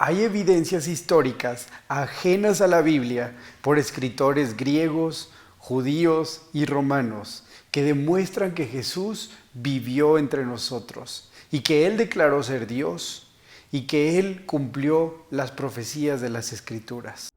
Hay evidencias históricas ajenas a la Biblia por escritores griegos, judíos y romanos que demuestran que Jesús vivió entre nosotros y que Él declaró ser Dios y que Él cumplió las profecías de las Escrituras.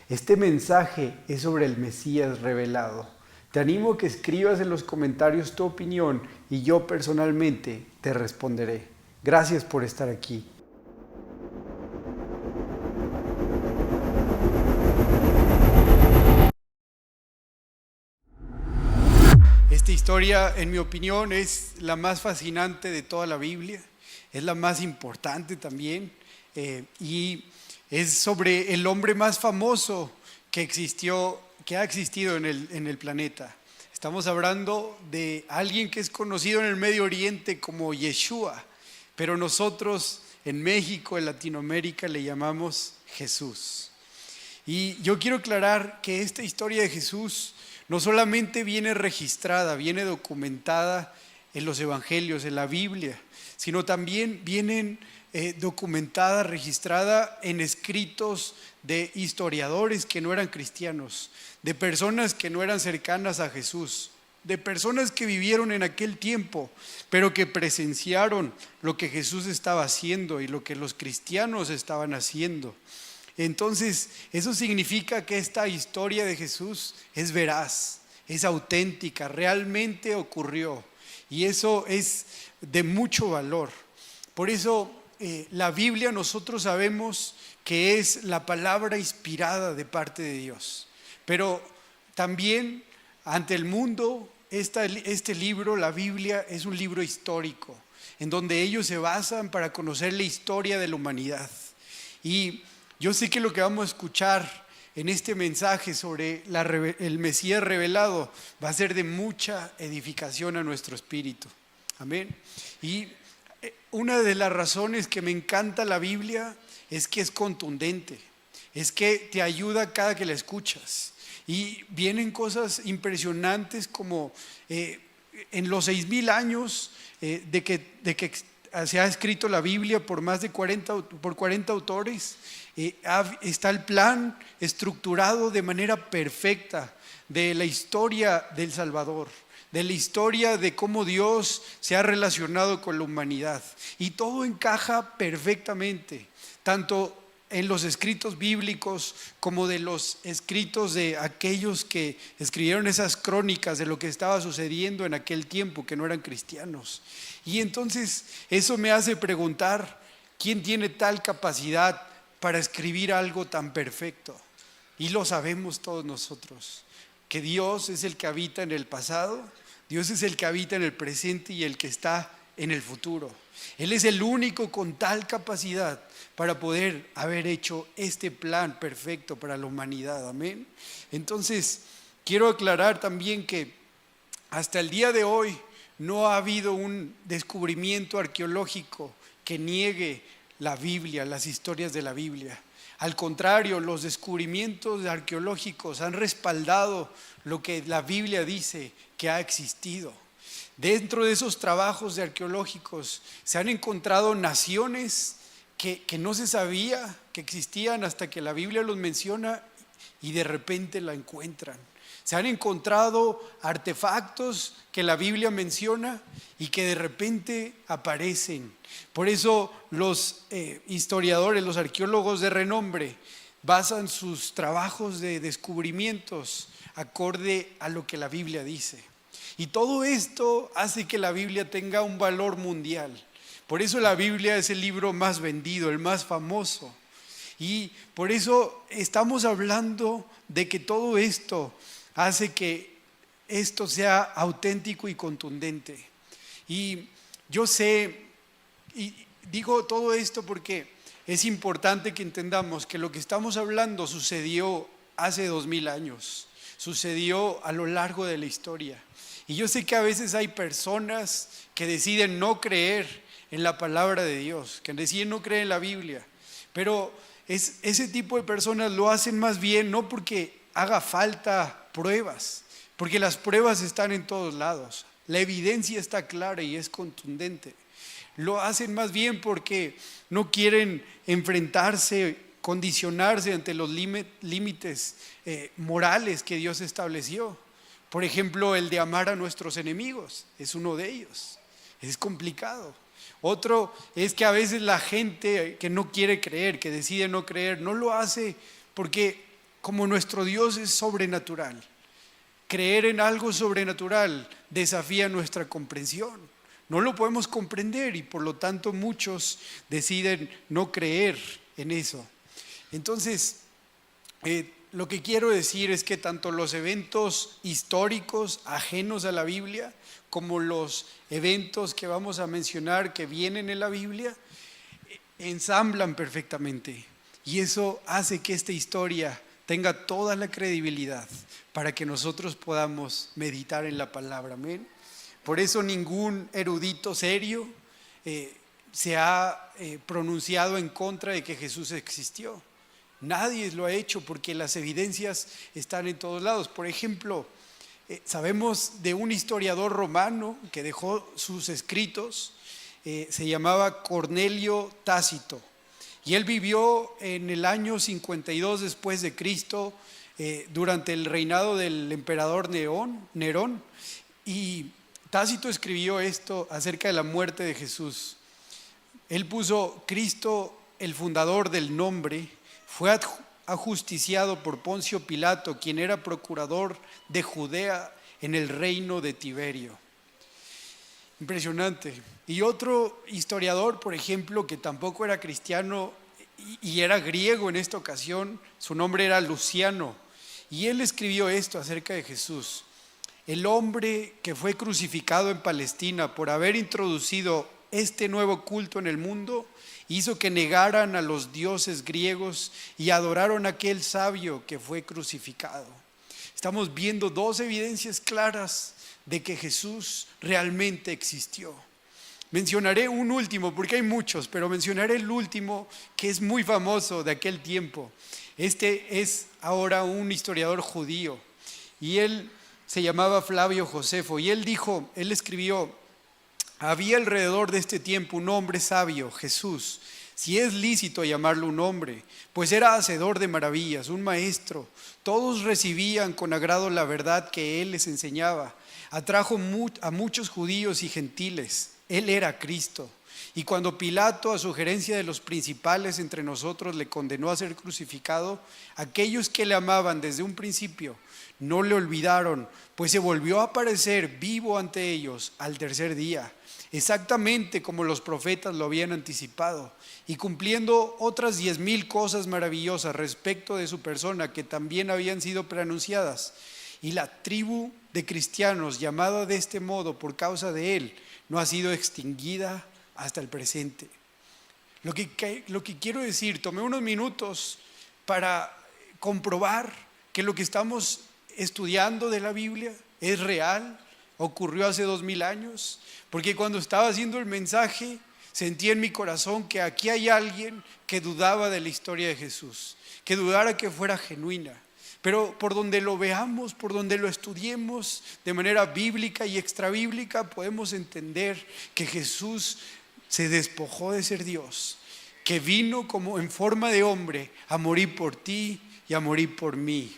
Este mensaje es sobre el Mesías revelado. Te animo a que escribas en los comentarios tu opinión y yo personalmente te responderé. Gracias por estar aquí. Esta historia, en mi opinión, es la más fascinante de toda la Biblia. Es la más importante también. Y es sobre el hombre más famoso que ha existido en el planeta. Estamos hablando de alguien que es conocido en el Medio Oriente como Yeshua, pero nosotros en México, en Latinoamérica, le llamamos Jesús. Y yo quiero aclarar que esta historia de Jesús no solamente viene registrada, viene documentada en los evangelios, en la Biblia, sino también vienen documentada, registrada en escritos de historiadores que no eran cristianos, de personas que no eran cercanas a Jesús, de personas que vivieron en aquel tiempo, pero que presenciaron lo que Jesús estaba haciendo y lo que los cristianos estaban haciendo. Entonces, eso significa que esta historia de Jesús es veraz, es auténtica, realmente ocurrió, y eso es de mucho valor. Por eso la Biblia nosotros sabemos que es la palabra inspirada de parte de Dios, pero también ante el mundo este libro, la Biblia, es un libro histórico en donde ellos se basan para conocer la historia de la humanidad. Y yo sé que lo que vamos a escuchar en este mensaje sobre el Mesías revelado va a ser de mucha edificación a nuestro espíritu. Amén. Y una de las razones que me encanta la Biblia es que es contundente, es que te ayuda cada que la escuchas. Y vienen cosas impresionantes como en los 6,000 años de que se ha escrito la Biblia por más de 40 autores, está el plan estructurado de manera perfecta de la historia del Salvador, de la historia de cómo Dios se ha relacionado con la humanidad. Y todo encaja perfectamente, tanto en los escritos bíblicos como de los escritos de aquellos que escribieron esas crónicas de lo que estaba sucediendo en aquel tiempo, que no eran cristianos. Y entonces eso me hace preguntar, ¿quién tiene tal capacidad para escribir algo tan perfecto? Y lo sabemos todos nosotros, que Dios es el que habita en el pasado, Dios es el que habita en el presente y el que está en el futuro. Él es el único con tal capacidad para poder haber hecho este plan perfecto para la humanidad. Amén. Entonces, quiero aclarar también que hasta el día de hoy no ha habido un descubrimiento arqueológico que niegue la Biblia, las historias de la Biblia. Al contrario, los descubrimientos arqueológicos han respaldado lo que la Biblia dice que ha existido. Dentro de esos trabajos arqueológicos se han encontrado naciones que no se sabía que existían hasta que la Biblia los menciona y de repente la encuentran. Se han encontrado artefactos que la Biblia menciona y que de repente aparecen. Por eso los historiadores, los arqueólogos de renombre, basan sus trabajos de descubrimientos acorde a lo que la Biblia dice. Y todo esto hace que la Biblia tenga un valor mundial. Por eso la Biblia es el libro más vendido, el más famoso. Y por eso estamos hablando de que todo esto hace que esto sea auténtico y contundente. Y yo sé, y digo todo esto porque es importante que entendamos que lo que estamos hablando sucedió hace 2,000 años, sucedió a lo largo de la historia. Y yo sé que a veces hay personas que deciden no creer en la palabra de Dios, que deciden no creer en la Biblia, pero ese tipo de personas lo hacen más bien no porque haga falta pruebas, porque las pruebas están en todos lados. La evidencia está clara y es contundente. Lo hacen más bien porque no quieren enfrentarse, condicionarse ante los límites morales que Dios estableció. Por ejemplo, el de amar a nuestros enemigos es uno de ellos. Es complicado. Otro es que a veces la gente que no quiere creer, que decide no creer, no lo hace porque como nuestro Dios es sobrenatural, creer en algo sobrenatural desafía nuestra comprensión. No lo podemos comprender y por lo tanto muchos deciden no creer en eso. Entonces, lo que quiero decir es que tanto los eventos históricos ajenos a la Biblia como los eventos que vamos a mencionar que vienen en la Biblia ensamblan perfectamente y eso hace que esta historia tenga toda la credibilidad para que nosotros podamos meditar en la palabra. Amén. Por eso ningún erudito serio se ha pronunciado en contra de que Jesús existió. Nadie lo ha hecho porque las evidencias están en todos lados. Por ejemplo, sabemos de un historiador romano que dejó sus escritos, se llamaba Cornelio Tácito, y él vivió en el año 52 después de Cristo, durante el reinado del emperador Nerón, y Tácito escribió esto acerca de la muerte de Jesús. Él puso: Cristo, el fundador del nombre, fue ajusticiado por Poncio Pilato, quien era procurador de Judea en el reino de Tiberio. Impresionante. Y otro historiador, por ejemplo, que tampoco era cristiano y era griego en esta ocasión, su nombre era Luciano, y él escribió esto acerca de Jesús: el hombre que fue crucificado en Palestina por haber introducido este nuevo culto en el mundo, hizo que negaran a los dioses griegos y adoraron a aquel sabio que fue crucificado. Estamos viendo dos evidencias claras de que Jesús realmente existió. Mencionaré un último, porque hay muchos, pero mencionaré el último que es muy famoso de aquel tiempo. Este es ahora un historiador judío y él se llamaba Flavio Josefo, y él escribió: había alrededor de este tiempo un hombre sabio, Jesús, si es lícito llamarlo un hombre, pues era hacedor de maravillas, un maestro. Todos recibían con agrado la verdad que él les enseñaba. Atrajo a muchos judíos y gentiles. Él era Cristo. Y cuando Pilato, a sugerencia de los principales entre nosotros, le condenó a ser crucificado, aquellos que le amaban desde un principio no le olvidaron, pues se volvió a aparecer vivo ante ellos al tercer día, exactamente como los profetas lo habían anticipado, y cumpliendo otras 10,000 cosas maravillosas respecto de su persona que también habían sido preanunciadas. Y la tribu de cristianos llamada de este modo por causa de él no ha sido extinguida hasta el presente. Lo que quiero decir, tomé unos minutos para comprobar que lo que estamos estudiando de la Biblia es real, ocurrió hace 2000 años, porque cuando estaba haciendo el mensaje sentí en mi corazón que aquí hay alguien que dudaba de la historia de Jesús, que dudara que fuera genuina. Pero por donde lo veamos, por donde lo estudiemos de manera bíblica y extrabíblica, podemos entender que Jesús se despojó de ser Dios, que vino como en forma de hombre a morir por ti y a morir por mí.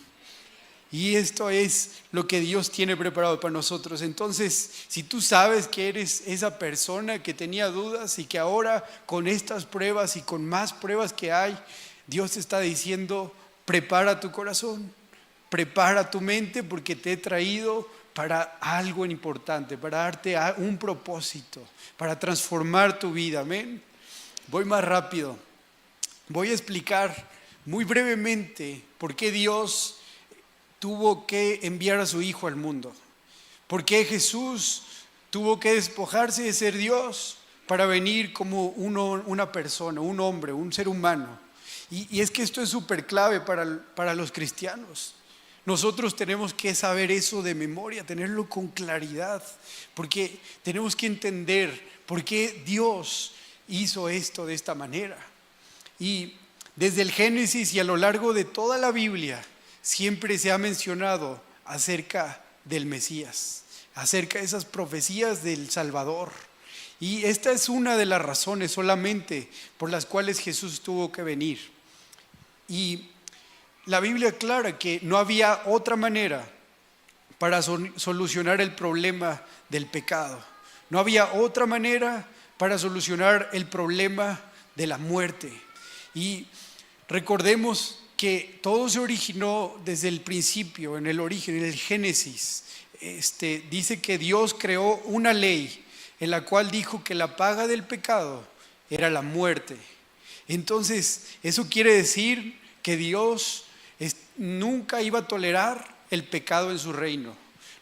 Y esto es lo que Dios tiene preparado para nosotros. Entonces, si tú sabes que eres esa persona que tenía dudas y que ahora con estas pruebas y con más pruebas que hay, Dios te está diciendo: prepara tu corazón, prepara tu mente, porque te he traído para algo importante, para darte un propósito, para transformar tu vida. Amén. Voy más rápido. Voy a explicar muy brevemente por qué Dios tuvo que enviar a su Hijo al mundo. ¿Por qué Jesús tuvo que despojarse de ser Dios para venir como una persona, un hombre, un ser humano? Y es que esto es súper clave para los cristianos. Nosotros tenemos que saber eso de memoria, tenerlo con claridad, porque tenemos que entender por qué Dios hizo esto de esta manera. Y desde el Génesis y a lo largo de toda la Biblia, siempre se ha mencionado acerca del Mesías, acerca de esas profecías del Salvador. Y esta es una de las razones solamente por las cuales Jesús tuvo que venir. Y la Biblia aclara que no había otra manera para solucionar el problema del pecado. No había otra manera para solucionar el problema de la muerte. Y recordemos que todo se originó desde el principio, en el origen, en el Génesis. Dice que Dios creó una ley en la cual dijo que la paga del pecado era la muerte. Entonces, eso quiere decir que Dios nunca iba a tolerar el pecado en su reino.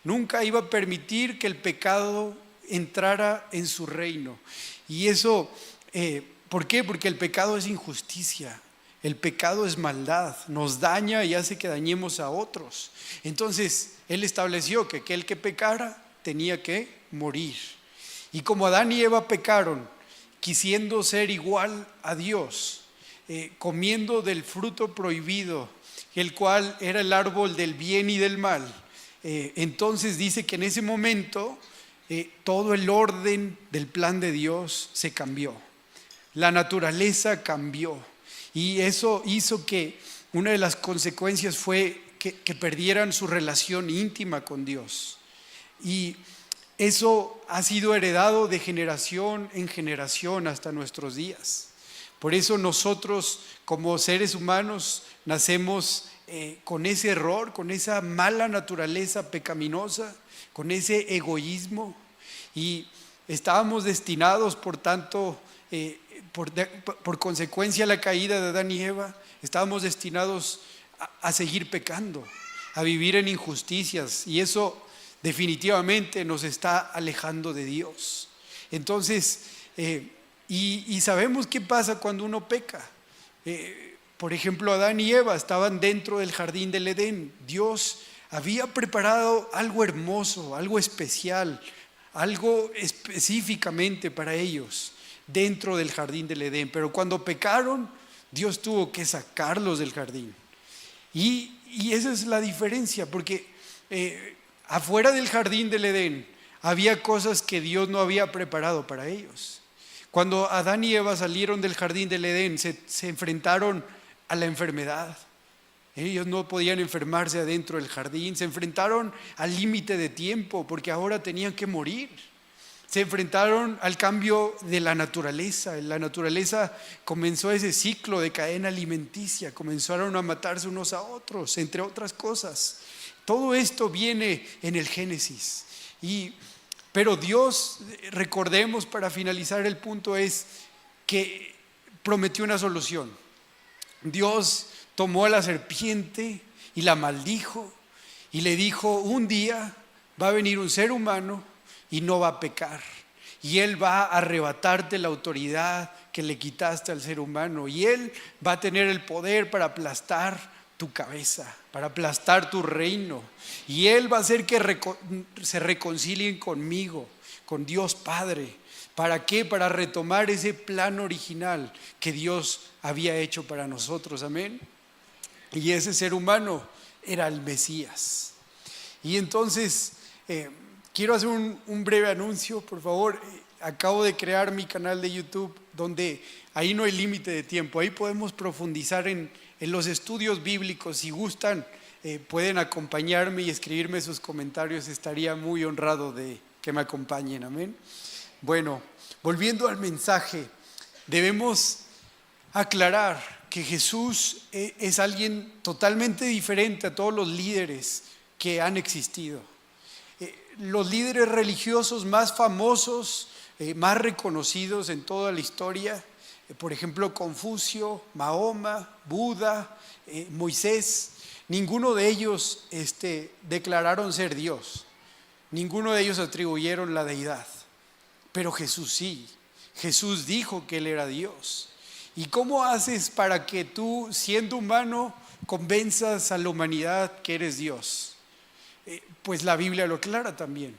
Nunca iba a permitir que el pecado entrara en su reino. Y eso, ¿por qué? Porque el pecado es injusticia. El pecado es maldad, nos daña y hace que dañemos a otros. Entonces, Él estableció que aquel que pecara tenía que morir. Y como Adán y Eva pecaron, quisiendo ser igual a Dios, comiendo del fruto prohibido, el cual era el árbol del bien y del mal, entonces dice que en ese momento todo el orden del plan de Dios se cambió. La naturaleza cambió. Y eso hizo que una de las consecuencias fue que perdieran su relación íntima con Dios. Y eso ha sido heredado de generación en generación hasta nuestros días. Por eso nosotros como seres humanos nacemos con ese error, con esa mala naturaleza pecaminosa, con ese egoísmo. Y estábamos destinados, por tanto, por consecuencia de la caída de Adán y Eva, estábamos destinados a seguir pecando, a vivir en injusticias, y eso definitivamente nos está alejando de Dios. Entonces, y sabemos qué pasa cuando uno peca. Por ejemplo, Adán y Eva estaban dentro del jardín del Edén. Dios había preparado algo hermoso, algo especial, algo específicamente para ellos dentro del jardín del Edén. Pero cuando pecaron, Dios tuvo que sacarlos del jardín. Y esa es la diferencia, porque afuera del jardín del Edén había cosas que Dios no había preparado para ellos. Cuando Adán y Eva salieron del jardín del Edén, se enfrentaron a la enfermedad. Ellos no podían enfermarse adentro del jardín. Se enfrentaron al límite de tiempo, porque ahora tenían que morir. Se enfrentaron al cambio de la naturaleza. La naturaleza comenzó ese ciclo de cadena alimenticia. Comenzaron a matarse unos a otros, entre otras cosas. Todo esto viene en el Génesis. Pero Dios, recordemos para finalizar el punto, es que prometió una solución. Dios tomó a la serpiente y la maldijo y le dijo: un día va a venir un ser humano y no va a pecar, y Él va a arrebatarte la autoridad que le quitaste al ser humano, y Él va a tener el poder para aplastar tu cabeza, para aplastar tu reino, y Él va a hacer que se reconcilien conmigo, con Dios Padre. ¿Para qué? Para retomar ese plan original que Dios había hecho para nosotros. Amén. Y ese ser humano era el Mesías. Y entonces quiero hacer un breve anuncio, por favor. Acabo de crear mi canal de YouTube, donde ahí no hay límite de tiempo. Ahí podemos profundizar en los estudios bíblicos. Si gustan, pueden acompañarme y escribirme sus comentarios. Estaría muy honrado de que me acompañen. Amén. Bueno, volviendo al mensaje, debemos aclarar que Jesús es alguien totalmente diferente a todos los líderes que han existido. Los líderes religiosos más famosos, más reconocidos en toda la historia, por ejemplo Confucio, Mahoma, Buda, Moisés, ninguno de ellos declararon ser Dios, ninguno de ellos atribuyeron la deidad, pero Jesús sí. Jesús dijo que Él era Dios. ¿Y cómo haces para que tú, siendo humano, convenzas a la humanidad que eres Dios? Pues la Biblia lo aclara también.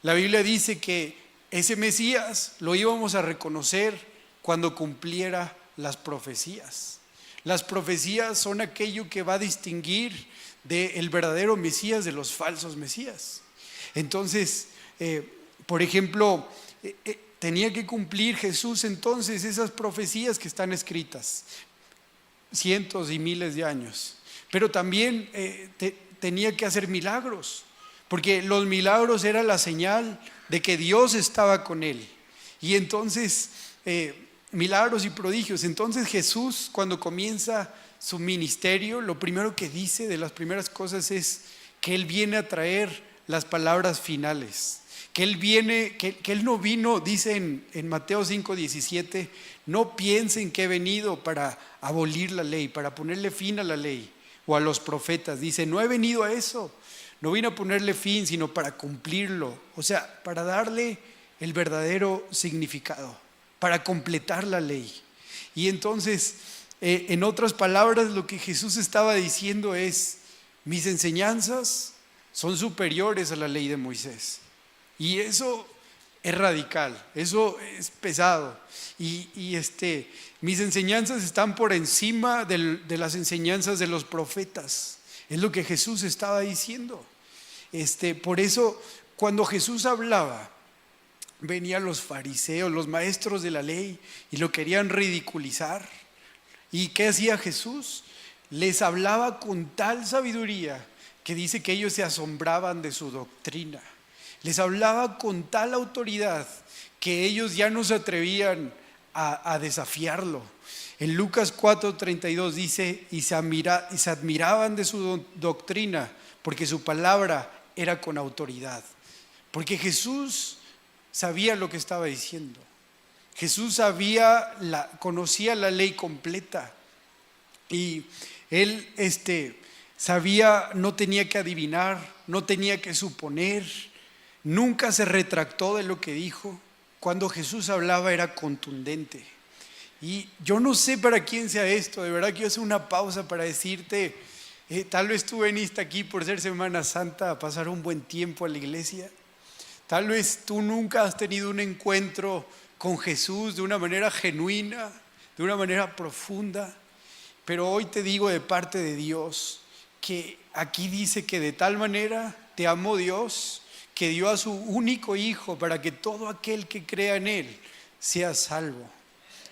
La Biblia dice que ese Mesías lo íbamos a reconocer cuando cumpliera las profecías. Las profecías son aquello que va a distinguir del verdadero Mesías de los falsos Mesías. Entonces, por ejemplo, tenía que cumplir Jesús entonces esas profecías que están escritas cientos y miles de años, pero también tenía que hacer milagros, porque los milagros era la señal de que Dios estaba con él. Y entonces milagros y prodigios. Entonces Jesús, cuando comienza su ministerio, lo primero que dice, de las primeras cosas, es que Él viene a traer las palabras finales. Que Él no vino, dice en Mateo 5:17, no piensen que he venido para abolir la ley, para ponerle fin a la ley o a los profetas. Dice, no he venido a eso, no vine a ponerle fin, sino para cumplirlo. O sea, para darle el verdadero significado, para completar la ley. Y entonces, en otras palabras, lo que Jesús estaba diciendo es, mis enseñanzas son superiores a la ley de Moisés. Y eso es radical, eso es pesado. Mis enseñanzas están por encima de las enseñanzas de los profetas. Es lo que Jesús estaba diciendo. Por eso, cuando Jesús hablaba, venían los fariseos, los maestros de la ley, y lo querían ridiculizar. ¿Y qué hacía Jesús? Les hablaba con tal sabiduría que dice que ellos se asombraban de su doctrina. Les hablaba con tal autoridad que ellos ya no se atrevían a desafiarlo. En Lucas 4:32 dice, y se admiraban de su doctrina, porque su palabra era con autoridad. Porque Jesús sabía lo que estaba diciendo. Jesús conocía la ley completa. Y Él sabía, no tenía que adivinar, no tenía que suponer. Nunca se retractó de lo que dijo. Cuando Jesús hablaba era contundente. Y yo no sé para quién sea esto. De verdad que yo hago una pausa para decirte, tal vez tú veniste aquí por ser Semana Santa a pasar un buen tiempo a la iglesia. Tal vez tú nunca has tenido un encuentro con Jesús de una manera genuina, de una manera profunda. Pero hoy te digo de parte de Dios que aquí dice que de tal manera te amó Dios, que dio a su único Hijo para que todo aquel que crea en Él sea salvo.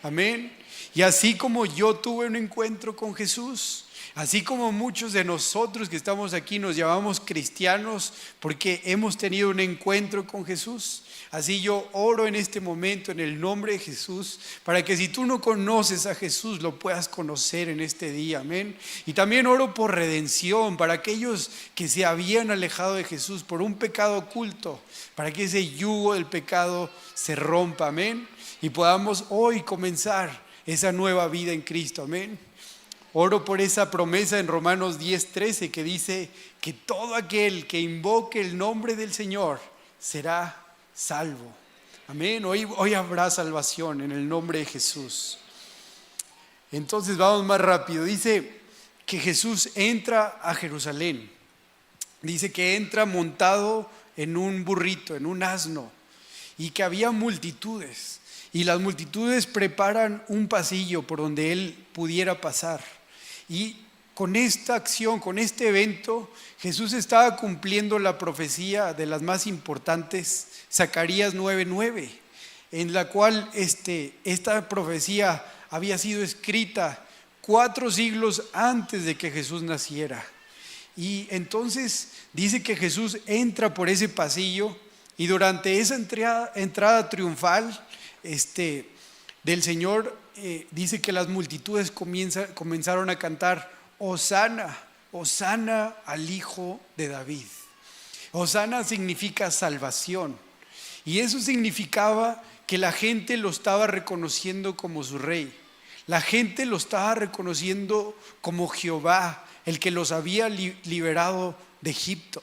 Amén. Y así como yo tuve un encuentro con Jesús, así como muchos de nosotros que estamos aquí nos llamamos cristianos porque hemos tenido un encuentro con Jesús, así yo oro en este momento en el nombre de Jesús para que si tú no conoces a Jesús lo puedas conocer en este día, amén. Y también oro por redención para aquellos que se habían alejado de Jesús por un pecado oculto, para que ese yugo del pecado se rompa, amén, y podamos hoy comenzar esa nueva vida en Cristo, amén. Oro por esa promesa en Romanos 10:13 que dice que todo aquel que invoque el nombre del Señor será salvo. Amén. Hoy habrá salvación en el nombre de Jesús. Entonces vamos más rápido. Dice que Jesús entra a Jerusalén. Dice que entra montado en un burrito, en un asno, y que había multitudes. Y las multitudes preparan un pasillo por donde Él pudiera pasar. Y con esta acción, con este evento, Jesús estaba cumpliendo la profecía de las más importantes, Zacarías 9:9, en la cual esta profecía había sido escrita 4 siglos antes de que Jesús naciera. Y entonces dice que Jesús entra por ese pasillo y durante esa entrada triunfal del Señor, dice que las multitudes comenzaron a cantar Hosana, Hosana al Hijo de David. Hosana significa salvación, y eso significaba que la gente lo estaba reconociendo como su rey. La gente lo estaba reconociendo como Jehová, el que los había liberado de Egipto.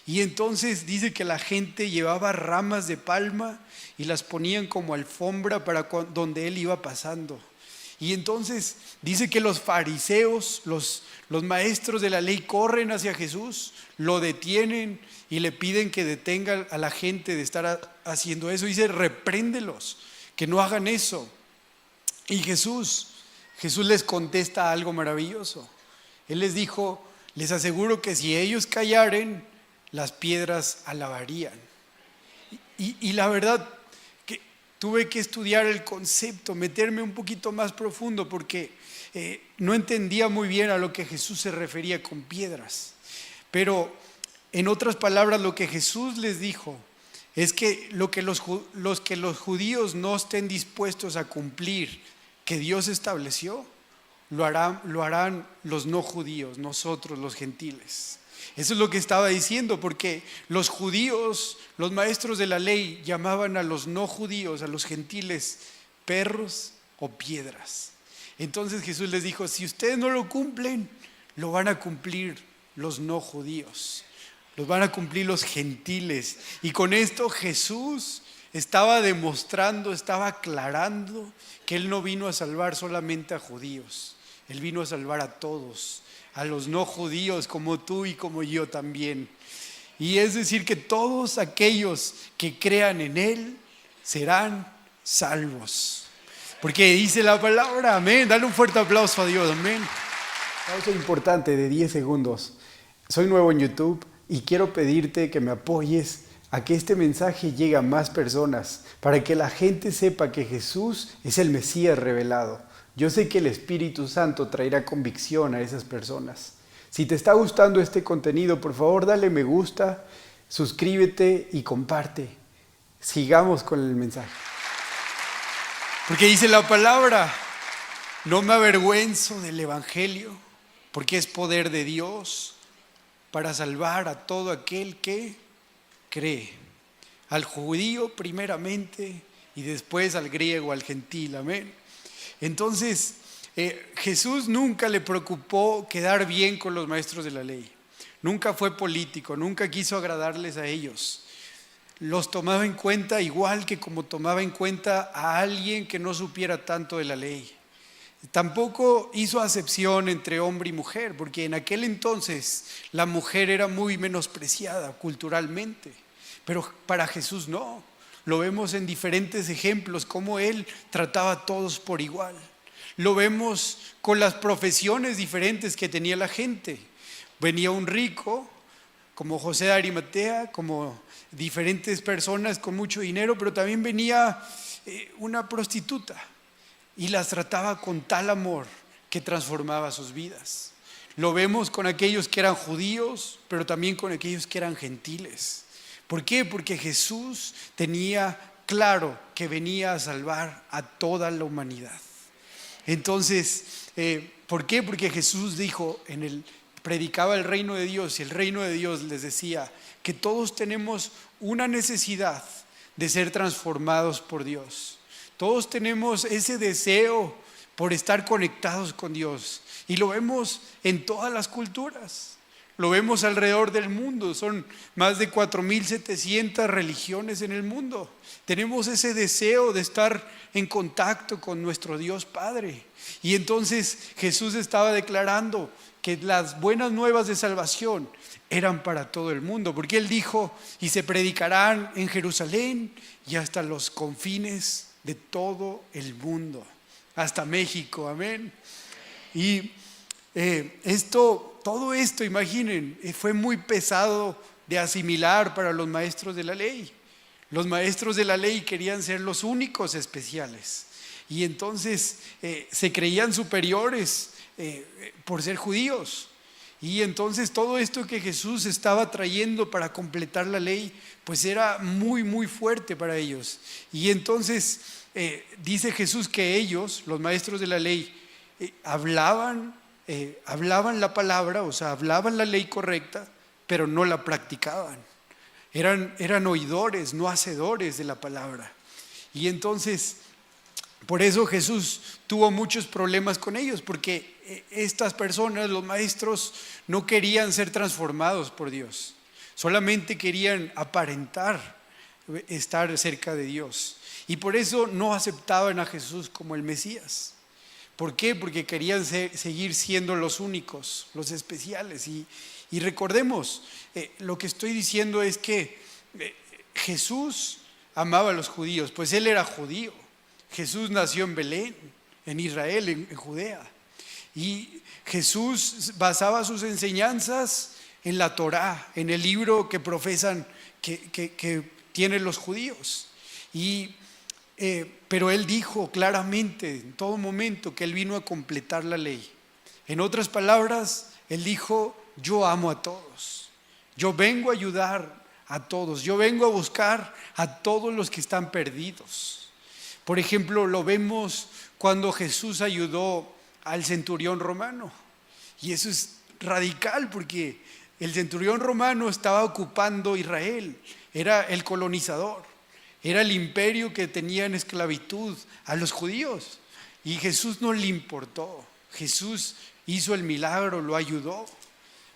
Y entonces dice que la gente llevaba ramas de palma y las ponían como alfombra para donde Él iba pasando. Y entonces dice que los fariseos, los maestros de la ley corren hacia Jesús, lo detienen y le piden que detenga a la gente de estar haciendo eso. Dice, repréndelos, que no hagan eso. Y Jesús les contesta algo maravilloso. Él les dijo, Les aseguro que si ellos callaren, las piedras alabarían. Y la verdad que tuve que estudiar el concepto, meterme un poquito más profundo porque no entendía muy bien a lo que Jesús se refería con piedras. Pero en otras palabras, lo que Jesús les dijo es que los judíos no estén dispuestos a cumplir que Dios estableció, lo harán los no judíos, nosotros los gentiles. Eso es lo que estaba diciendo, porque los judíos, los maestros de la ley, llamaban a los no judíos, a los gentiles, perros o piedras. Entonces Jesús les dijo, si ustedes no lo cumplen, lo van a cumplir los no judíos, los van a cumplir los gentiles. Y con esto Jesús estaba demostrando, estaba aclarando que Él no vino a salvar solamente a judíos, Él vino a salvar a todos, a los no judíos como tú y como yo también. Y es decir que todos aquellos que crean en Él serán salvos. Porque dice la palabra, amén. Dale un fuerte aplauso a Dios, amén. Pausa importante de 10 segundos. Soy nuevo en YouTube y quiero pedirte que me apoyes a que este mensaje llegue a más personas, para que la gente sepa que Jesús es el Mesías revelado. Yo sé que el Espíritu Santo traerá convicción a esas personas. Si te está gustando este contenido, por favor dale me gusta, suscríbete y comparte. Sigamos con el mensaje. Porque dice la palabra, no me avergüenzo del Evangelio, porque es poder de Dios para salvar a todo aquel que cree. Al judío primeramente y después al griego, al gentil, amén. Entonces, Jesús nunca le preocupó quedar bien con los maestros de la ley. Nunca fue político, nunca quiso agradarles a ellos. Los tomaba en cuenta igual que como tomaba en cuenta a alguien que no supiera tanto de la ley. Tampoco hizo acepción entre hombre y mujer, porque en aquel entonces la mujer era muy menospreciada culturalmente, pero para Jesús no. Lo vemos en diferentes ejemplos, cómo Él trataba a todos por igual. Lo vemos con las profesiones diferentes que tenía la gente. Venía un rico, como José de Arimatea, como diferentes personas con mucho dinero, pero también venía una prostituta y las trataba con tal amor que transformaba sus vidas. Lo vemos con aquellos que eran judíos, pero también con aquellos que eran gentiles. ¿Por qué? Porque Jesús tenía claro que venía a salvar a toda la humanidad. Entonces, ¿por qué? Porque Jesús dijo, predicaba el reino de Dios, y el reino de Dios les decía que todos tenemos una necesidad de ser transformados por Dios. Todos tenemos ese deseo por estar conectados con Dios. Y lo vemos en todas las culturas. Lo vemos alrededor del mundo, son más de 4.700 religiones en el mundo. Tenemos ese deseo de estar en contacto con nuestro Dios Padre. Y entonces Jesús estaba declarando que las buenas nuevas de salvación eran para todo el mundo, porque Él dijo, y se predicarán en Jerusalén y hasta los confines de todo el mundo, hasta México, amén. Y todo esto, imaginen, fue muy pesado de asimilar para los maestros de la ley. Los maestros de la ley querían ser los únicos especiales y entonces se creían superiores por ser judíos. Y entonces todo esto que Jesús estaba trayendo para completar la ley, pues era muy, muy fuerte para ellos. Y entonces dice Jesús que ellos, los maestros de la ley, hablaban la palabra, o sea, hablaban la ley correcta, pero no la practicaban. Eran oidores, no hacedores de la palabra. Y entonces, por eso Jesús tuvo muchos problemas con ellos, porque estas personas, los maestros, no querían ser transformados por Dios. Solamente querían aparentar estar cerca de Dios. Y por eso no aceptaban a Jesús como el Mesías. ¿Por qué? Porque querían seguir siendo los únicos, los especiales. Y recordemos, lo que estoy diciendo es que Jesús amaba a los judíos, pues Él era judío. Jesús nació en Belén, en Israel, en Judea. Jesús basaba sus enseñanzas en la Torá, en el libro que profesan que tienen los judíos. Pero él dijo claramente en todo momento que él vino a completar la ley. En otras palabras, él dijo: yo amo a todos, yo vengo a ayudar a todos, yo vengo a buscar a todos los que están perdidos. Por ejemplo, lo vemos cuando Jesús ayudó al centurión romano, y eso es radical porque el centurión romano estaba ocupando Israel, era el colonizador, era el imperio que tenía en esclavitud a los judíos, y Jesús no le importó. Jesús hizo el milagro, lo ayudó.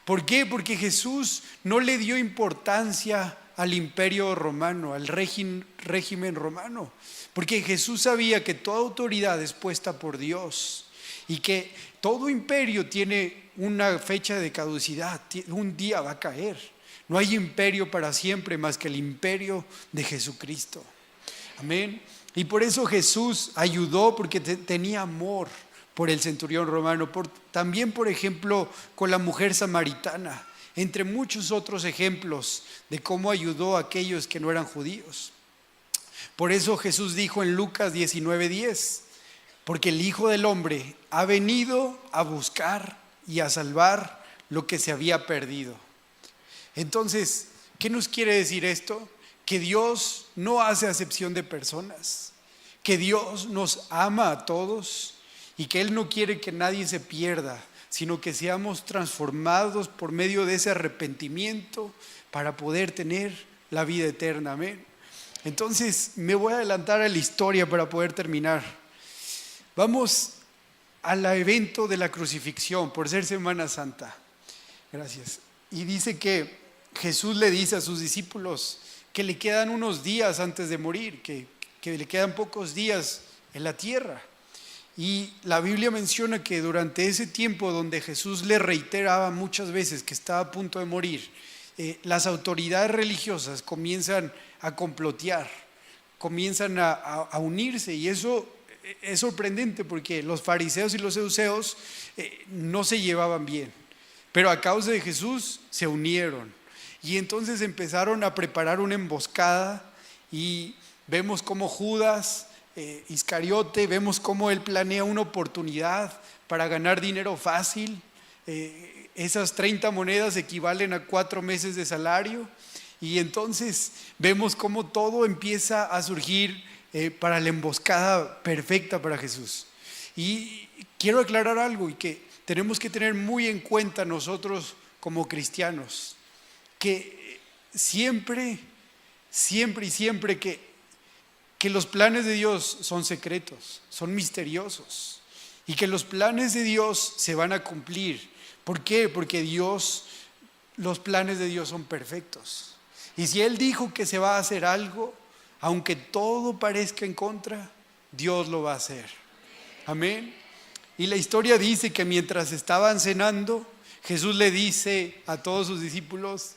¿Por qué? Porque Jesús no le dio importancia al imperio romano, al régimen romano, porque Jesús sabía que toda autoridad es puesta por Dios y que todo imperio tiene una fecha de caducidad, un día va a caer. No hay imperio para siempre más que el imperio de Jesucristo. Amén. Y por eso Jesús ayudó, porque tenía amor por el centurión romano, también por ejemplo con la mujer samaritana, entre muchos otros ejemplos de cómo ayudó a aquellos que no eran judíos. Por eso Jesús dijo en Lucas 19:10, porque el Hijo del Hombre ha venido a buscar y a salvar lo que se había perdido. Entonces, ¿qué nos quiere decir esto? Que Dios no hace acepción de personas, que Dios nos ama a todos y que Él no quiere que nadie se pierda, sino que seamos transformados por medio de ese arrepentimiento para poder tener la vida eterna. Amén. Entonces me voy a adelantar a la historia para poder terminar. Vamos al evento de la crucifixión, por ser Semana Santa. Gracias. Y dice que Jesús le dice a sus discípulos que le quedan unos días antes de morir, que le quedan pocos días en la tierra. Y la Biblia menciona que durante ese tiempo donde Jesús le reiteraba muchas veces que estaba a punto de morir, las autoridades religiosas comienzan a complotear, comienzan a unirse, y eso es sorprendente porque los fariseos y los saduceos no se llevaban bien, pero a causa de Jesús se unieron y entonces empezaron a preparar una emboscada, y vemos cómo Judas Iscariote, vemos cómo él planea una oportunidad para ganar dinero fácil. Esas 30 monedas equivalen a 4 meses de salario, y entonces vemos cómo todo empieza a surgir para la emboscada perfecta para Jesús. Y quiero aclarar algo, y que tenemos que tener muy en cuenta nosotros como cristianos, que siempre que los planes de Dios son secretos, son misteriosos, y que los planes de Dios se van a cumplir. ¿Por qué? Porque los planes de Dios son perfectos. Y si Él dijo que se va a hacer algo, aunque todo parezca en contra, Dios lo va a hacer. Amén. Y la historia dice que mientras estaban cenando, Jesús le dice a todos sus discípulos: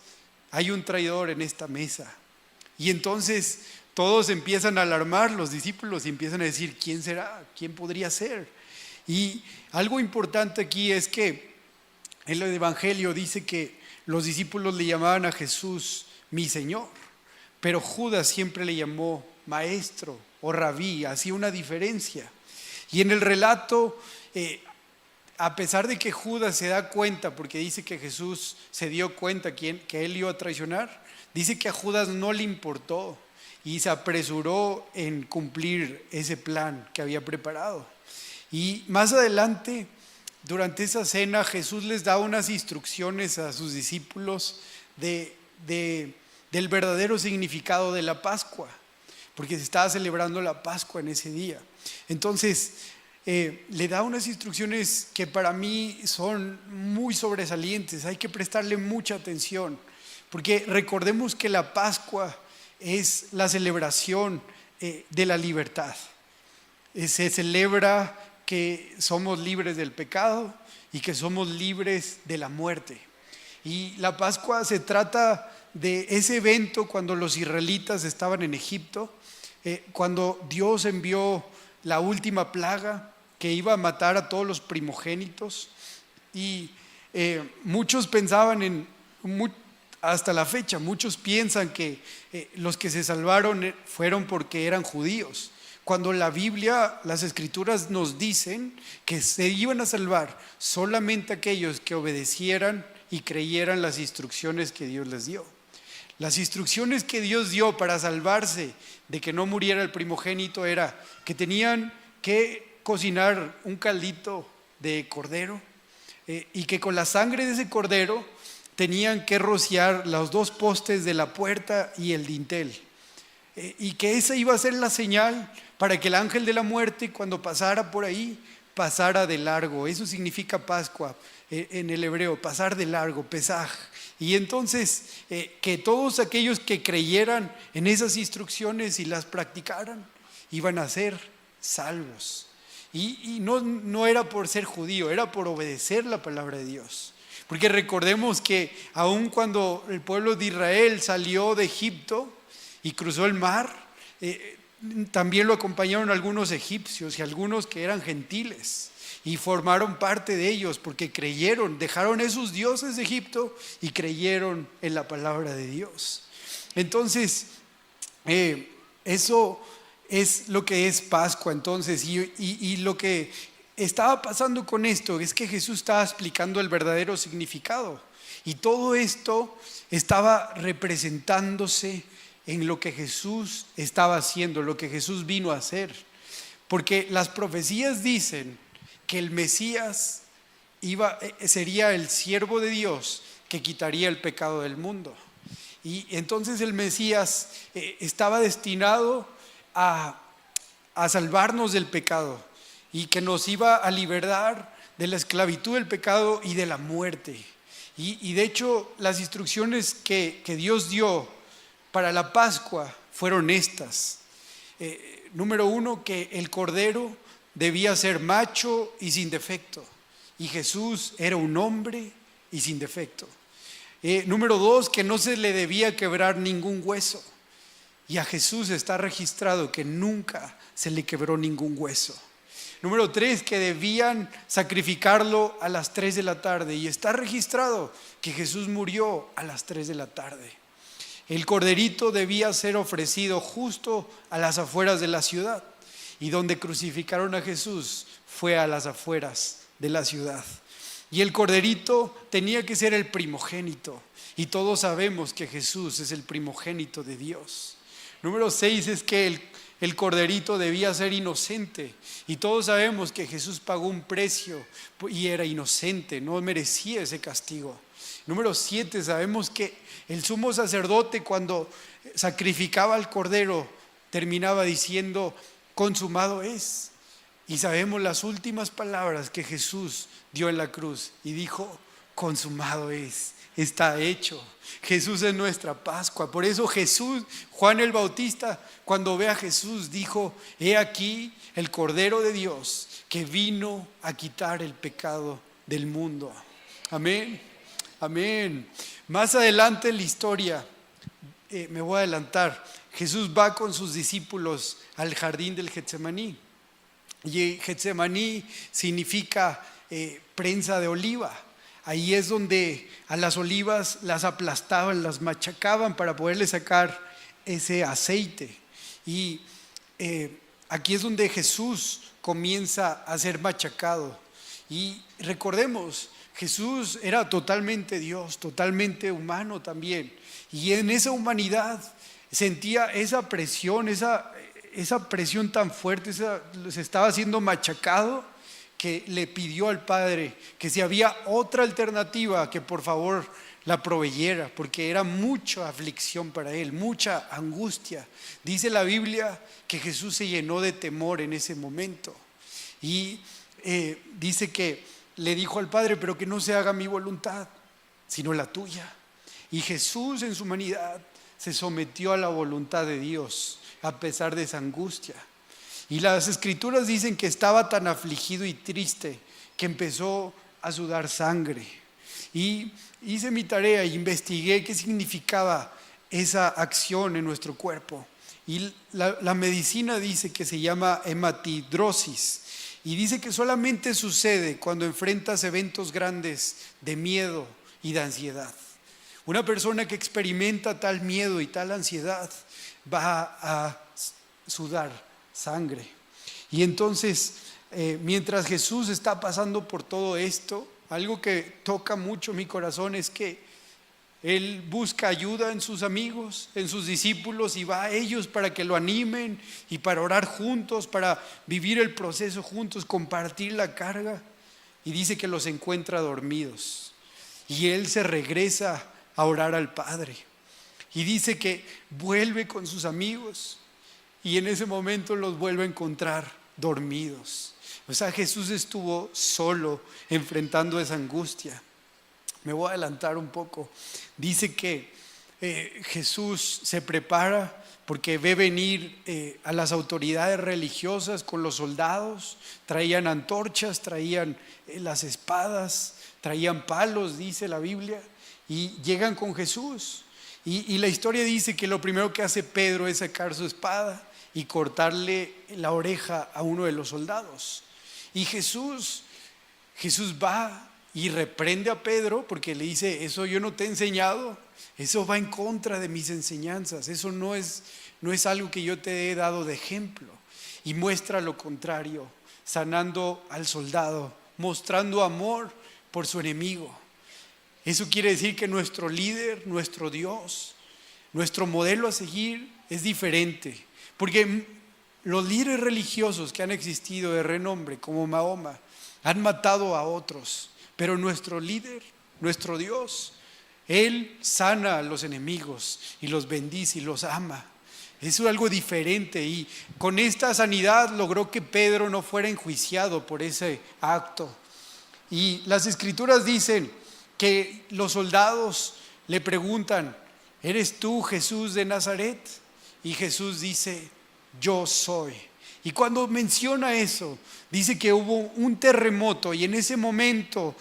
hay un traidor en esta mesa. Y entonces todos empiezan a alarmar, los discípulos, y empiezan a decir: ¿quién será? ¿Quién podría ser? Y algo importante aquí es que en el Evangelio dice que los discípulos le llamaban a Jesús mi Señor, pero Judas siempre le llamó maestro o rabí, hacía una diferencia. Y en el relato, a pesar de que Judas se da cuenta, porque dice que Jesús se dio cuenta que él iba a traicionar, dice que a Judas no le importó y se apresuró en cumplir ese plan que había preparado. Y más adelante, durante esa cena, Jesús les da unas instrucciones a sus discípulos del verdadero significado de la Pascua, porque se estaba celebrando la Pascua en ese día. Entonces le da unas instrucciones que para mí son muy sobresalientes. Hay que prestarle mucha atención, porque recordemos que la Pascua es la celebración de la libertad. Se celebra que somos libres del pecado y que somos libres de la muerte. Y la Pascua se trata de ese evento cuando los israelitas estaban en Egipto, cuando Dios envió la última plaga que iba a matar a todos los primogénitos. Y muchos pensaban hasta la fecha, muchos piensan que los que se salvaron fueron porque eran judíos, cuando la Biblia, las Escrituras nos dicen que se iban a salvar solamente aquellos que obedecieran y creyeran las instrucciones que Dios les dio. Las instrucciones que Dios dio para salvarse de que no muriera el primogénito era que tenían que cocinar un caldito de cordero y que con la sangre de ese cordero tenían que rociar los 2 postes de la puerta y el dintel, y que esa iba a ser la señal para que el ángel de la muerte, cuando pasara por ahí, pasara de largo. Eso significa Pascua en el hebreo, pasar de largo, Pesaj. Y entonces que todos aquellos que creyeran en esas instrucciones y las practicaran iban a ser salvos. Y no era por ser judío, era por obedecer la palabra de Dios. Porque recordemos que aun cuando el pueblo de Israel salió de Egipto y cruzó el mar, también lo acompañaron algunos egipcios y algunos que eran gentiles, y formaron parte de ellos porque creyeron, dejaron esos dioses de Egipto y creyeron en la palabra de Dios. Entonces, eso es lo que es Pascua. Entonces, y lo que estaba pasando con esto es que Jesús estaba explicando el verdadero significado, y todo esto estaba representándose en lo que Jesús estaba haciendo, lo que Jesús vino a hacer. Porque las profecías dicen que el Mesías sería el siervo de Dios que quitaría el pecado del mundo. Y entonces el Mesías estaba destinado a salvarnos del pecado, y que nos iba a liberar de la esclavitud del pecado y de la muerte. Y de hecho las instrucciones que Dios dio para la Pascua fueron estas. Número 1, que el cordero debía ser macho y sin defecto, y Jesús era un hombre y sin defecto. Número 2, que no se le debía quebrar ningún hueso, y a Jesús está registrado que nunca se le quebró ningún hueso. Número 3, que debían sacrificarlo a las 3 de la tarde, y está registrado que Jesús murió a las 3 de la tarde. El corderito debía ser ofrecido justo a las afueras de la ciudad, y donde crucificaron a Jesús fue a las afueras de la ciudad. Y el corderito tenía que ser el primogénito, y todos sabemos que Jesús es el primogénito de Dios. Número 6 es que el corderito debía ser inocente, y todos sabemos que Jesús pagó un precio y era inocente, no merecía ese castigo. Número 7, sabemos que el sumo sacerdote, cuando sacrificaba al cordero, terminaba diciendo: consumado es. Y sabemos las últimas palabras que Jesús dio en la cruz, y dijo: consumado es, está hecho. Jesús es nuestra Pascua. Por eso Jesús, Juan el Bautista, cuando ve a Jesús, dijo: he aquí el Cordero de Dios que vino a quitar el pecado del mundo. Amén, amén. Más adelante en la historia, me voy a adelantar, Jesús va con sus discípulos al jardín del Getsemaní. Y Getsemaní significa prensa de oliva. Ahí es donde a las olivas las aplastaban, las machacaban para poderle sacar ese aceite. Y aquí es donde Jesús comienza a ser machacado. Y recordemos, Jesús era totalmente Dios, totalmente humano también. Y en esa humanidad sentía esa presión, esa presión tan fuerte, se estaba siendo machacado, que le pidió al Padre que si había otra alternativa, que por favor la proveyera, porque era mucha aflicción para él, mucha angustia. Dice la Biblia que Jesús se llenó de temor en ese momento, y dice que le dijo al Padre: pero que no se haga mi voluntad, sino la tuya. Y Jesús en su humanidad se sometió a la voluntad de Dios a pesar de esa angustia. Y las Escrituras dicen que estaba tan afligido y triste que empezó a sudar sangre. Y hice mi tarea y investigué qué significaba esa acción en nuestro cuerpo. Y la medicina dice que se llama hematidrosis. Y dice que solamente sucede cuando enfrentas eventos grandes de miedo y de ansiedad. Una persona que experimenta tal miedo y tal ansiedad va a sudar sangre. Y entonces, mientras Jesús está pasando por todo esto, algo que toca mucho mi corazón es que Él busca ayuda en sus amigos, en sus discípulos, y va a ellos para que lo animen y para orar juntos, para vivir el proceso juntos, compartir la carga. Y dice que los encuentra dormidos. Y Él se regresa a orar al Padre. Y dice que vuelve con sus amigos y en ese momento los vuelve a encontrar dormidos. O sea, Jesús estuvo solo enfrentando esa angustia. Me voy a adelantar un poco. Dice que Jesús se prepara porque ve venir a las autoridades religiosas con los soldados. Traían antorchas, traían las espadas, traían palos, dice la Biblia, y llegan con Jesús. Y la historia dice que lo primero que hace Pedro es sacar su espada y cortarle la oreja a uno de los soldados. Y Jesús va y reprende a Pedro porque le dice: eso yo no te he enseñado, eso va en contra de mis enseñanzas, eso no es algo que yo te he dado de ejemplo. Y muestra lo contrario, sanando al soldado, mostrando amor por su enemigo. Eso quiere decir que nuestro líder, nuestro Dios, nuestro modelo a seguir es diferente. Porque los líderes religiosos que han existido de renombre, como Mahoma, han matado a otros. Pero nuestro líder, nuestro Dios, Él sana a los enemigos y los bendice y los ama. Eso es algo diferente, y con esta sanidad logró que Pedro no fuera enjuiciado por ese acto. Y las escrituras dicen que los soldados le preguntan: ¿eres tú Jesús de Nazaret? Y Jesús dice: yo soy. Y cuando menciona eso, dice que hubo un terremoto y en ese momento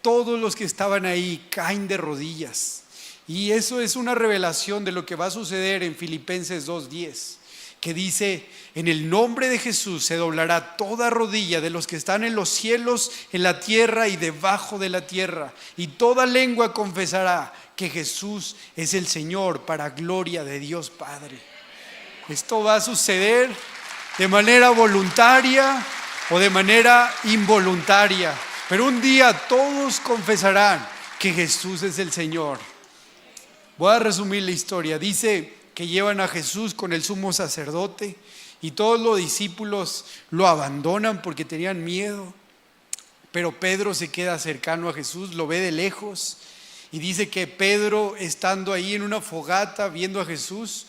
todos los que estaban ahí caen de rodillas. Y eso es una revelación de lo que va a suceder en Filipenses 2:10, que dice: en el nombre de Jesús se doblará toda rodilla de los que están en los cielos, en la tierra y debajo de la tierra, y toda lengua confesará que Jesús es el Señor, para gloria de Dios Padre. Esto va a suceder de manera voluntaria o de manera involuntaria, pero un día todos confesarán que Jesús es el Señor. Voy a resumir la historia. Dice que llevan a Jesús con el sumo sacerdote y todos los discípulos lo abandonan porque tenían miedo, pero Pedro se queda cercano a Jesús, lo ve de lejos, y dice que Pedro, estando ahí en una fogata viendo a Jesús,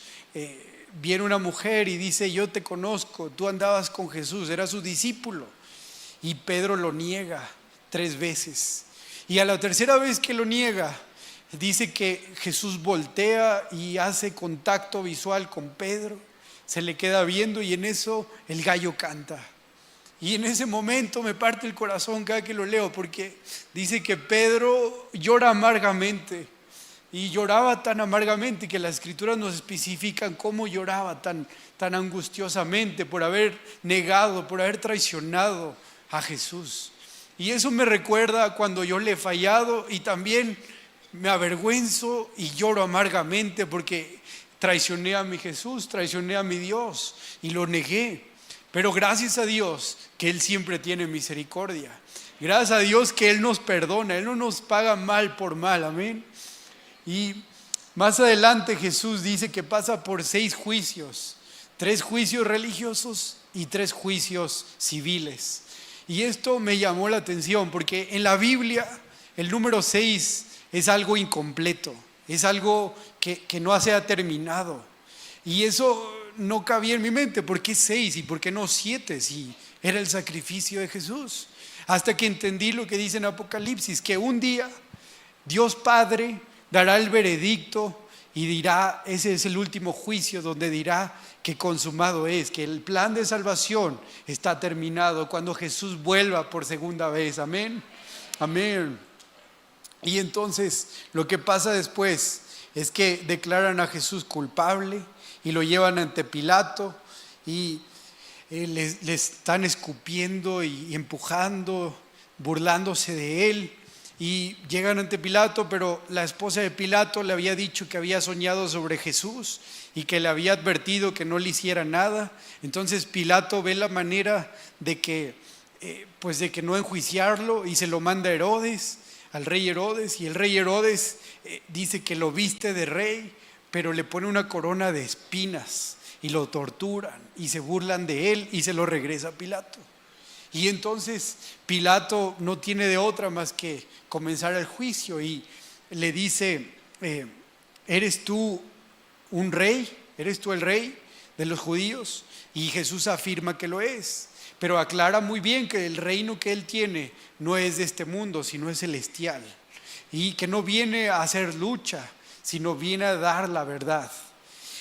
viene una mujer y dice: yo te conozco, tú andabas con Jesús, eras su discípulo. Y Pedro lo niega 3 veces, y a la tercera vez que lo niega, dice que Jesús voltea y hace contacto visual con Pedro, se le queda viendo, y en eso el gallo canta. Y en ese momento me parte el corazón cada que lo leo, porque dice que Pedro llora amargamente. Y lloraba tan amargamente que las escrituras nos especifican cómo lloraba tan angustiosamente por haber negado, por haber traicionado a Jesús. Y eso me recuerda cuando yo le he fallado, y también me avergüenzo y lloro amargamente porque traicioné a mi Jesús, traicioné a mi Dios y lo negué. Pero gracias a Dios que Él siempre tiene misericordia. Gracias a Dios que Él nos perdona, Él no nos paga mal por mal, amén. Y más adelante Jesús dice que pasa por 6 juicios, 3 juicios religiosos y 3 juicios civiles. Y esto me llamó la atención porque en la Biblia el número 6 es algo incompleto, es algo que no se ha terminado. Y eso no cabía en mi mente. ¿Por qué 6 y por qué no 7 si era el sacrificio de Jesús? Hasta que entendí lo que dice en Apocalipsis, que un día Dios Padre dará el veredicto y dirá, ese es el último juicio donde dirá que consumado es, que el plan de salvación está terminado cuando Jesús vuelva por segunda vez. Amén, amén. Y entonces lo que pasa después es que declaran a Jesús culpable y lo llevan ante Pilato, y le están escupiendo y empujando, burlándose de él. Y llegan ante Pilato, pero la esposa de Pilato le había dicho que había soñado sobre Jesús y que le había advertido que no le hiciera nada. Entonces Pilato ve la manera de que no enjuiciarlo y se lo manda a Herodes, al rey Herodes. Y el rey Herodes dice que lo viste de rey, pero le pone una corona de espinas y lo torturan y se burlan de él y se lo regresa a Pilato. Y entonces Pilato no tiene de otra más que comenzar el juicio y le dice, ¿eres tú un rey? ¿Eres tú el rey de los judíos? Y Jesús afirma que lo es, pero aclara muy bien que el reino que él tiene no es de este mundo, sino es celestial. Y que no viene a hacer lucha, sino viene a dar la verdad.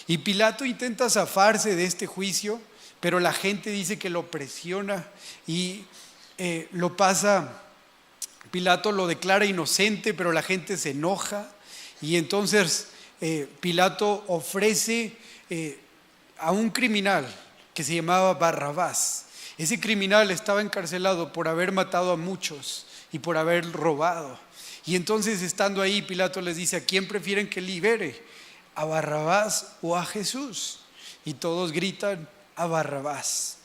Y Pilato intenta zafarse de este juicio, pero la gente dice que lo presiona y lo pasa. Pilato lo declara inocente, pero la gente se enoja y entonces Pilato ofrece a un criminal que se llamaba Barrabás. Ese criminal estaba encarcelado por haber matado a muchos y por haber robado. Y entonces, estando ahí, Pilato les dice: ¿a quién prefieren que libere? ¿A Barrabás o a Jesús? Y todos gritan: a Barrabás.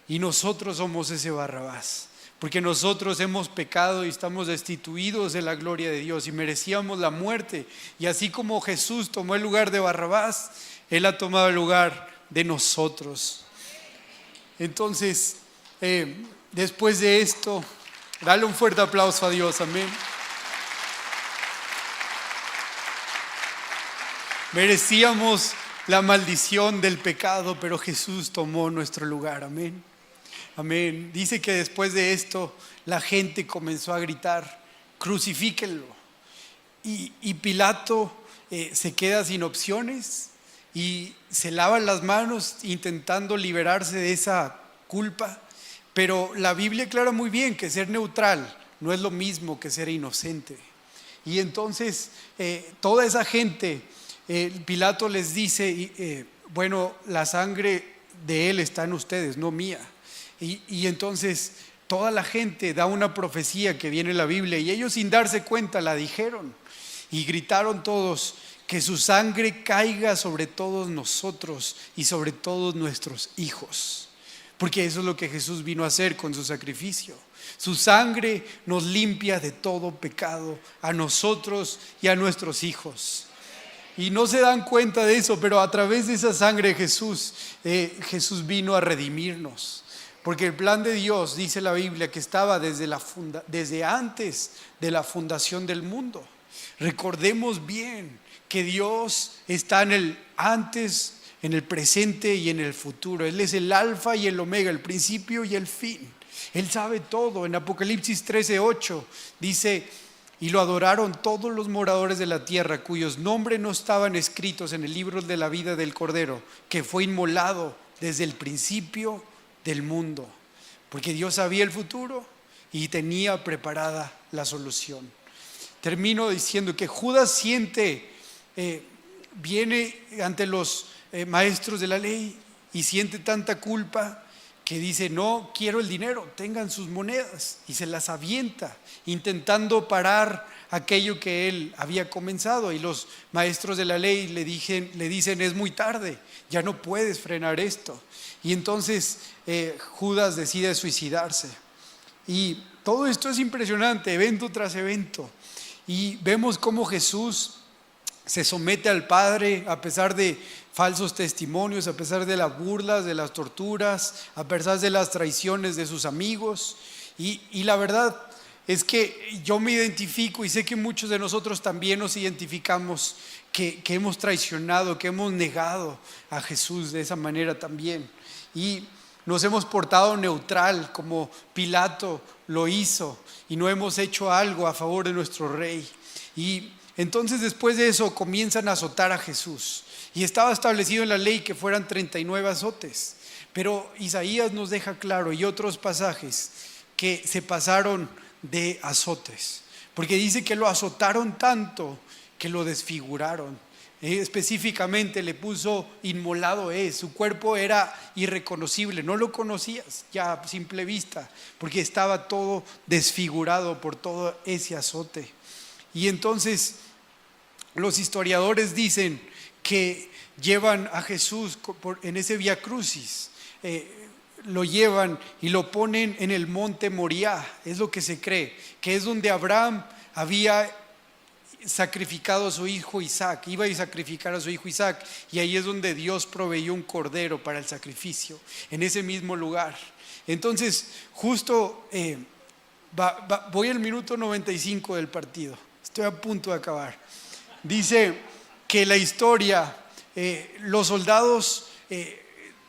Y nosotros somos ese Barrabás, porque nosotros hemos pecado y estamos destituidos de la gloria de Dios y merecíamos la muerte. Y así como Jesús tomó el lugar de Barrabás, Él ha tomado el lugar de nosotros. Entonces, después de esto, dale un fuerte aplauso a Dios, amén. Merecíamos la maldición del pecado, pero Jesús tomó nuestro lugar, amén. Amén. Dice que después de esto la gente comenzó a gritar: crucifíquenlo. Y Pilato se queda sin opciones y se lava las manos intentando liberarse de esa culpa. Pero la Biblia aclara muy bien que ser neutral no es lo mismo que ser inocente. Y entonces toda esa gente, Pilato les dice: bueno, la sangre de él está en ustedes, no mía. Y entonces toda la gente da una profecía que viene en la Biblia y ellos, sin darse cuenta, la dijeron y gritaron todos: que su sangre caiga sobre todos nosotros y sobre todos nuestros hijos, porque eso es lo que Jesús vino a hacer con su sacrificio. Su sangre nos limpia de todo pecado, a nosotros y a nuestros hijos. Y no se dan cuenta de eso, pero a través de esa sangre de Jesús, Jesús vino a redimirnos. Porque el plan de Dios, dice la Biblia, que estaba desde antes de la fundación del mundo. Recordemos bien que Dios está en el antes, en el presente y en el futuro. Él es el alfa y el omega, el principio y el fin. Él sabe todo. En Apocalipsis 13:8 dice: y lo adoraron todos los moradores de la tierra, cuyos nombres no estaban escritos en el libro de la vida del Cordero, que fue inmolado desde el principio del mundo. Porque Dios sabía el futuro y tenía preparada la solución. Termino diciendo que Judas viene ante los maestros de la ley y siente tanta culpa que dice: no quiero el dinero, tengan sus monedas, y se las avienta intentando parar aquello que él había comenzado. Y los maestros de la ley le dicen: es muy tarde, ya no puedes frenar esto. Y entonces Judas decide suicidarse. Y todo esto es impresionante, evento tras evento. Y vemos cómo Jesús se somete al Padre a pesar de falsos testimonios, a pesar de las burlas, de las torturas, a pesar de las traiciones de sus amigos. Y la verdad es que yo me identifico, y sé que muchos de nosotros también nos identificamos, que hemos traicionado, que hemos negado a Jesús de esa manera también. Y nos hemos portado neutral como Pilato lo hizo, y no hemos hecho algo a favor de nuestro rey. Y entonces, después de eso, comienzan a azotar a Jesús. Y estaba establecido en la ley que fueran 39 azotes. Pero Isaías nos deja claro, y otros pasajes, que se pasaron de azotes. Porque dice que lo azotaron tanto que lo desfiguraron. específicamente le puso inmolado es. Su cuerpo era irreconocible, no lo conocías ya a simple vista, porque estaba todo desfigurado por todo ese azote. Y entonces los historiadores dicen que llevan a Jesús en ese Vía Crucis, lo llevan y lo ponen en el monte Moriah, es lo que se cree, que es donde Abraham había sacrificado a su hijo Isaac, iba a sacrificar a su hijo Isaac, y ahí es donde Dios proveyó un cordero para el sacrificio, en ese mismo lugar. Entonces, justo voy al minuto 95 del partido, estoy a punto de acabar. Dice que la historia, los soldados,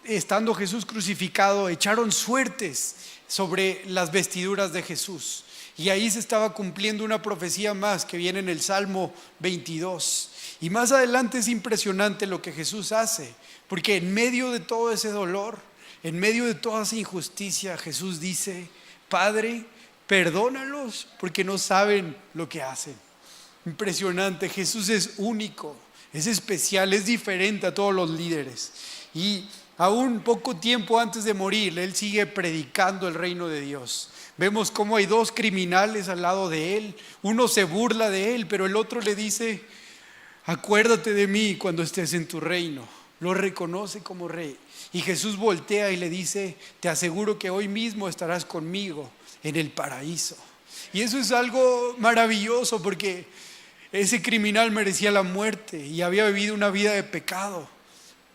estando Jesús crucificado, echaron suertes sobre las vestiduras de Jesús. Y ahí se estaba cumpliendo una profecía más que viene en el Salmo 22. Y más adelante es impresionante lo que Jesús hace, porque en medio de todo ese dolor, en medio de toda esa injusticia, Jesús dice: Padre, perdónalos porque no saben lo que hacen. Impresionante. Jesús es único, es especial, es diferente a todos los líderes. Y aún poco tiempo antes de morir, Él sigue predicando el reino de Dios. Vemos cómo hay dos criminales al lado de Él. Uno se burla de Él, pero el otro le dice: acuérdate de mí cuando estés en tu reino. Lo reconoce como rey. Y Jesús voltea y le dice: te aseguro que hoy mismo estarás conmigo en el paraíso. Y eso es algo maravilloso, porque ese criminal merecía la muerte y había vivido una vida de pecado.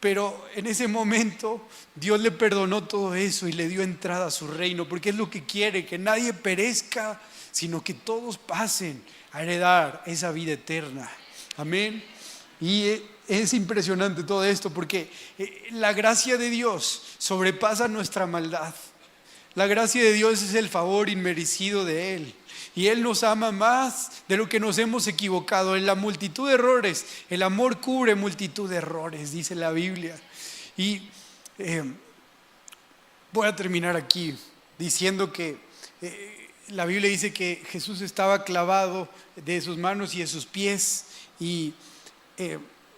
Pero en ese momento Dios le perdonó todo eso y le dio entrada a su reino, porque es lo que quiere, que nadie perezca, sino que todos pasen a heredar esa vida eterna. Amén. Y es impresionante todo esto, porque la gracia de Dios sobrepasa nuestra maldad. La gracia de Dios es el favor inmerecido de Él. Y Él nos ama más de lo que nos hemos equivocado. En la multitud de errores, el amor cubre multitud de errores, dice la Biblia. Y voy a terminar aquí diciendo que la Biblia dice que Jesús estaba clavado de sus manos y de sus pies. Y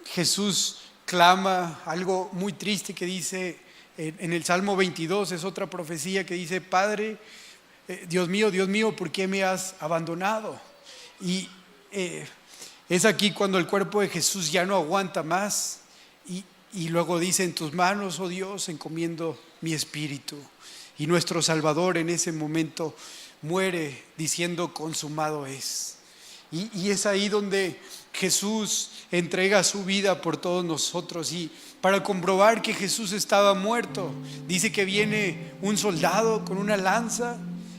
Jesús clama algo muy triste que dice en el Salmo 22, es otra profecía que dice: Padre, Dios mío, ¿por qué me has abandonado? Y es aquí cuando el cuerpo de Jesús ya no aguanta más, y luego dice: en tus manos, oh Dios, encomiendo mi espíritu. Y nuestro Salvador en ese momento muere diciendo: consumado es. Y es ahí donde Jesús entrega su vida por todos nosotros. Y para comprobar que Jesús estaba muerto, dice que viene un soldado con una lanza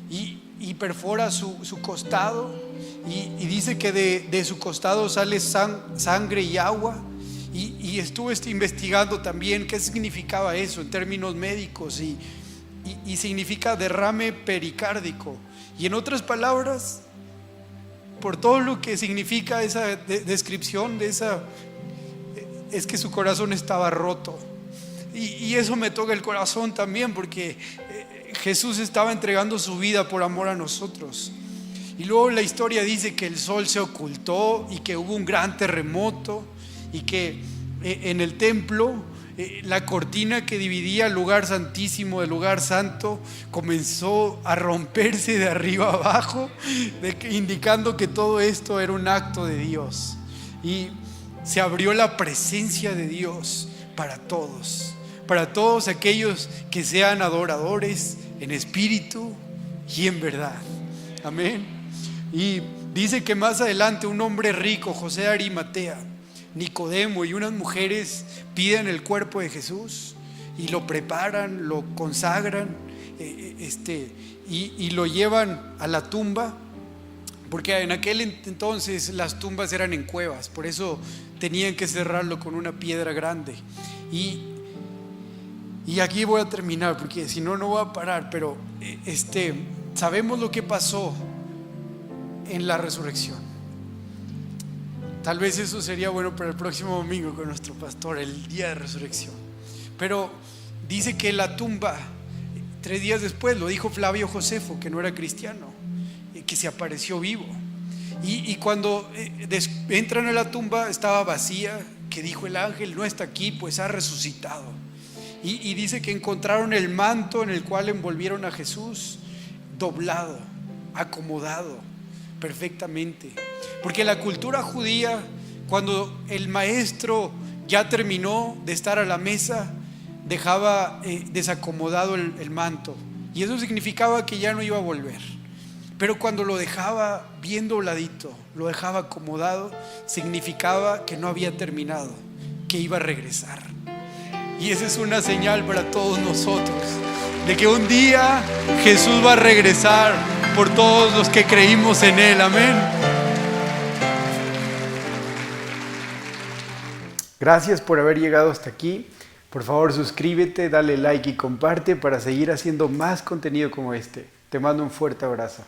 y perfora su costado, y dice que de su costado sale sangre y agua. Y estuve investigando también qué significaba eso en términos médicos, y significa derrame pericárdico. Y en otras palabras, por todo lo que significa esa descripción de esa, es que su corazón estaba roto. Y eso me toca el corazón también, porque Jesús estaba entregando su vida por amor a nosotros. Y luego la historia dice que el sol se ocultó y que hubo un gran terremoto, y que en el templo la cortina que dividía el lugar santísimo del lugar santo comenzó a romperse de arriba abajo, indicando que todo esto era un acto de Dios. Y se abrió la presencia de Dios para todos aquellos que sean adoradores en espíritu y en verdad. Amén. Y dice que más adelante un hombre rico, José de Arimatea, Nicodemo y unas mujeres piden el cuerpo de Jesús y lo preparan, lo consagran, y lo llevan a la tumba, porque en aquel entonces las tumbas eran en cuevas, por eso tenían que cerrarlo con una piedra grande. Y aquí voy a terminar, porque si no, no voy a parar. Pero sabemos lo que pasó en la resurrección. Tal vez eso sería bueno para el próximo domingo con nuestro pastor, el día de resurrección. Pero dice que la tumba, 3 días después, lo dijo Flavio Josefo, que no era cristiano, que se apareció vivo. Y cuando entran a la tumba, estaba vacía, porque dijo el ángel no está aquí, pues ha resucitado. Y dice que encontraron el manto en el cual envolvieron a Jesús doblado, acomodado perfectamente. Porque la cultura judía, cuando el maestro ya terminó de estar a la mesa, dejaba desacomodado el manto, y eso significaba que ya no iba a volver. Pero cuando lo dejaba bien dobladito, lo dejaba acomodado, significaba que no había terminado, que iba a regresar. Y esa es una señal para todos nosotros de que un día Jesús va a regresar por todos los que creímos en Él. Amén. Gracias por haber llegado hasta aquí. Por favor, suscríbete, dale like y comparte para seguir haciendo más contenido como este. Te mando un fuerte abrazo.